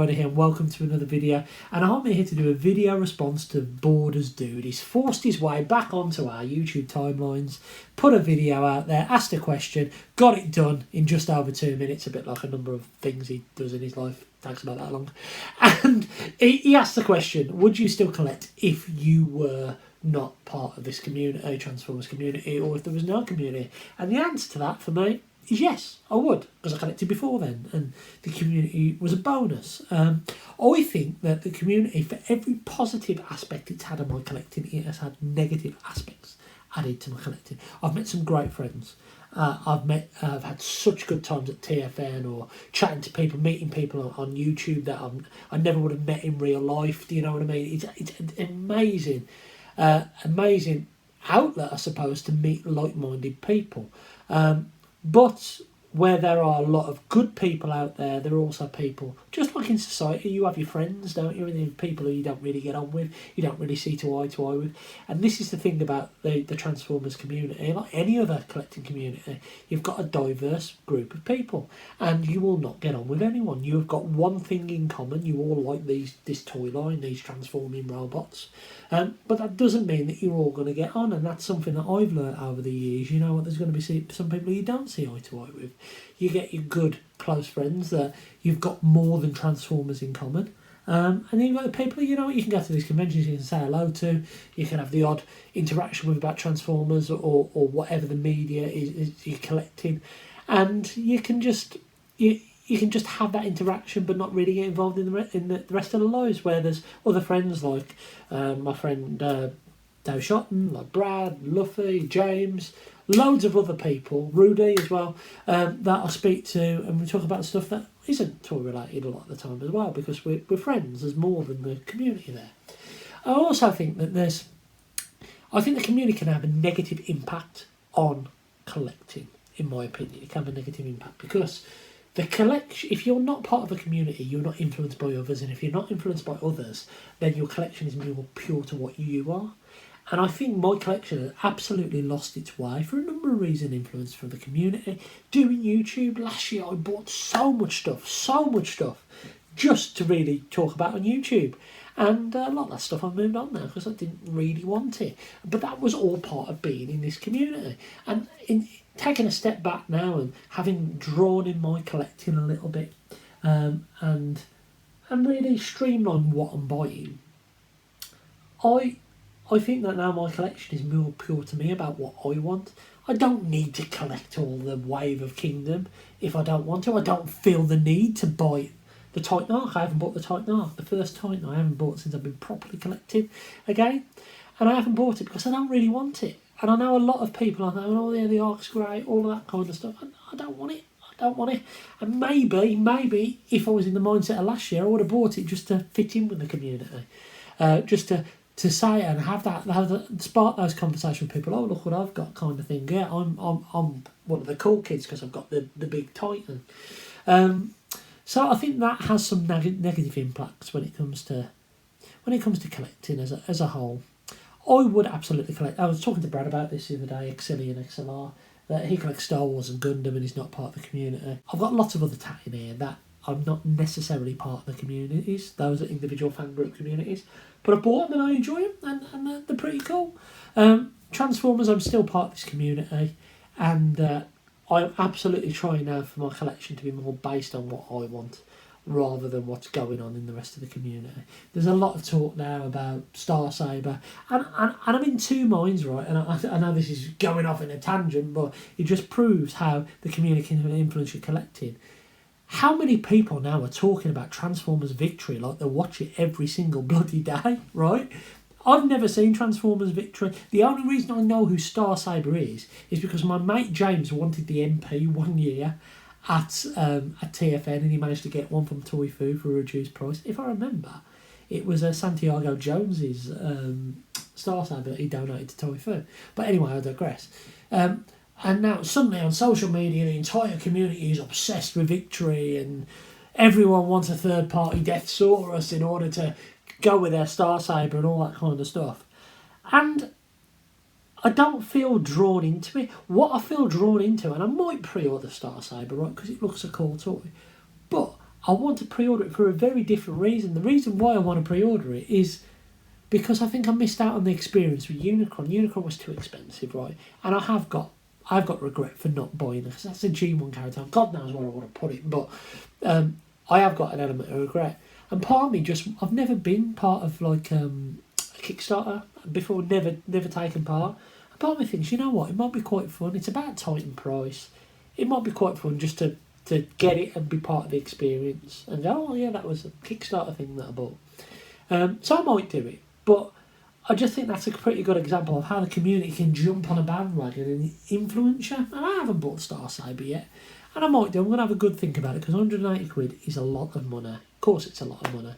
Rider here and welcome to another video, and I'm here to do a video response to Bordersdude. He's forced his way back onto our YouTube timelines, put a video out there, asked a question, got it done in just over 2 minutes, a bit like a number of things he does in his life, takes about that long. And he asked the question, would you still collect if you were not part of this community, Transformers community, or if there was no community? And the answer to that for me is yes, I would, because I collected before then and the community was a bonus. I think that the community, for every positive aspect it's had of my collecting, it has had negative aspects added to my collecting. I've met some great friends. I've had such good times at TFN or chatting to people, meeting people on YouTube that I never would have met in real life. Do you know what I mean? It's an amazing outlet, I suppose, to meet like-minded people. But where there are a lot of good people out there, there are also people, just like in society, you have your friends, don't you? And there are people who you don't really get on with, you don't really see eye to eye with. And this is the thing about the Transformers community, like any other collecting community, you've got a diverse group of people and you will not get on with anyone. You've got one thing in common, you all like this toy line, these transforming robots. But that doesn't mean that you're all going to get on, and that's something that I've learnt over the years. You know what, there's going to be some people you don't see eye to eye with. You get your good close friends that you've got more than Transformers in common. And then you've got the people, you know what, you can go to these conventions, you can say hello to, you can have the odd interaction with about Transformers or whatever the media is you're collecting, and you can just have that interaction but not really get involved in the rest of the lives, where there's other friends like my friend Dave Shotton, like Brad, Luffy, James, loads of other people, Rudy as well, that I speak to, and we talk about stuff that isn't toy related a lot of the time as well, because we're friends. There's more than the community there. I also think that I think the community can have a negative impact on collecting, in my opinion. It can have a negative impact because the collection, if you're not part of a community, you're not influenced by others, and if you're not influenced by others, then your collection is more pure to what you are. And I think my collection has absolutely lost its way for a number of reasons, influenced from the community. Doing YouTube, last year I bought so much stuff, just to really talk about on YouTube. And a lot of that stuff I've moved on now because I didn't really want it. But that was all part of being in this community. And in taking a step back now and having drawn in my collecting a little bit, and really streamlined what I'm buying, I think that now my collection is more pure to me about what I want. I don't need to collect all the Wave of Kingdom if I don't want to. I don't feel the need to buy the Titan Arc. I haven't bought the Titan Arc, the first Titan I haven't bought since I've been properly collecting again. And I haven't bought it because I don't really want it. And I know a lot of people are saying, oh yeah, the Arc's great, all of that kind of stuff. I don't want it. I don't want it. And maybe if I was in the mindset of last year, I would have bought it just to fit in with the community. Just to say and have spark those conversations with people. Oh, look what I've got, kind of thing. Yeah, I'm one of the cool kids because I've got the big Titan. So I think that has some negative impacts when it comes to collecting as a whole. I would absolutely collect. I was talking to Brad about this the other day, Exilian XLR, that he collects Star Wars and Gundam and he's not part of the community. I've got lots of other tat in here that I'm not necessarily part of the communities. Those are individual fan group communities. But I bought them and I enjoy them, and they're pretty cool. Transformers, I'm still part of this community, and I'm absolutely trying now for my collection to be more based on what I want rather than what's going on in the rest of the community. There's a lot of talk now about Star Saber, and I'm in two minds, right? And I know this is going off in a tangent, but it just proves how the community can influence your collecting. How many people now are talking about Transformers Victory like they watch it every single bloody day, right? I've never seen Transformers Victory. The only reason I know who Star Saber is because my mate James wanted the MP 1 year at TFN, and he managed to get one from Toy Fu for a reduced price. If I remember, it was Santiago Jones's Star Saber that he donated to Toy Fu. But anyway, I digress. And now suddenly on social media, the entire community is obsessed with Victory, and everyone wants a third-party Deathsaurus in order to go with their Star Saber and all that kind of stuff. And I don't feel drawn into it. What I feel drawn into, and I might pre-order Star Saber, right, because it looks a cool toy, but I want to pre-order it for a very different reason. The reason why I want to pre-order it is because I think I missed out on the experience with Unicron. Unicron was too expensive, right? And I've got regret for not buying it, because that's a G1 character. God knows where I want to put it, but I have got an element of regret. And part of me I've never been part of like a Kickstarter before, never taken part. And part of me thinks, you know what, it might be quite fun. It's about Titan price. It might be quite fun just to get it and be part of the experience. And go, oh yeah, that was a Kickstarter thing that I bought. So I might do it. But I just think that's a pretty good example of how the community can jump on a bandwagon and influence you. And I haven't bought Star Saber yet. And I might do. I'm going to have a good think about it, because 180 quid is a lot of money. Of course it's a lot of money.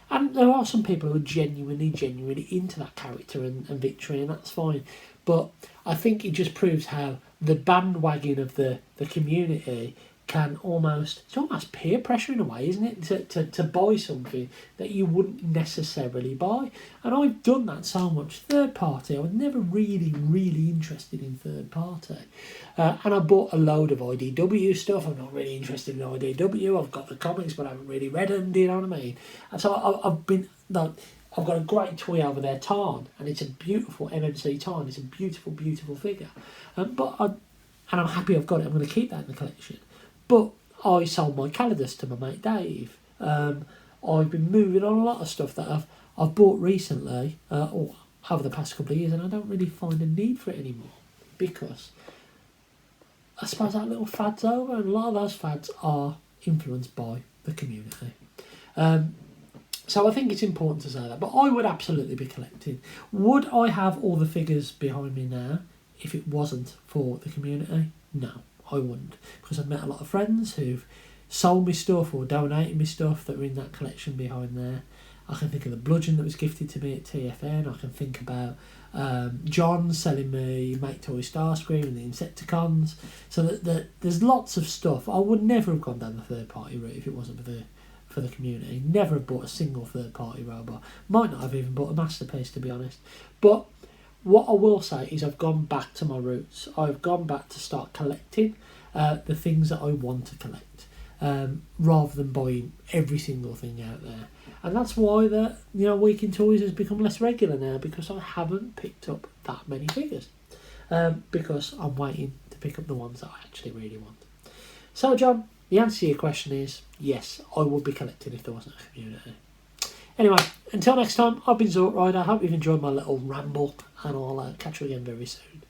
And there are some people who are genuinely into that character and Victory, and that's fine. But I think it just proves how the bandwagon of the community can it's almost peer pressure in a way, isn't it? To buy something that you wouldn't necessarily buy. And I've done that so much. Third party, I was never really interested in third party. And I bought a load of IDW stuff. I'm not really interested in IDW. I've got the comics, but I haven't really read them, do you know what I mean? And so I've got a great toy over there, Tarn, and it's a beautiful MMC Tarn. It's a beautiful figure. And I'm happy I've got it. I'm going to keep that in the collection. But I sold my Calidus to my mate Dave. I've been moving on a lot of stuff that I've bought recently, or over the past couple of years, and I don't really find a need for it anymore, because I suppose that little fad's over, and a lot of those fads are influenced by the community. So I think it's important to say that. But I would absolutely be collecting. Would I have all the figures behind me now if it wasn't for the community? No, I wouldn't, because I've met a lot of friends who've sold me stuff or donated me stuff that are in that collection behind there. I can think of the bludgeon that was gifted to me at TFN. I can think about John selling me Make Toy Starscream and the Insecticons. So that there's lots of stuff. I would never have gone down the third party route if it wasn't for the community. Never have bought a single third party robot. Might not have even bought a masterpiece, to be honest. But what I will say is I've gone back to my roots. I've gone back to start collecting the things that I want to collect, rather than buying every single thing out there. And that's why Week in Toys has become less regular now, because I haven't picked up that many figures, because I'm waiting to pick up the ones that I actually really want. So John, the answer to your question is yes, I would be collecting if there wasn't a community. Anyway, until next time, I've been Zork Rider. I hope you've enjoyed my little ramble, and I'll catch you again very soon.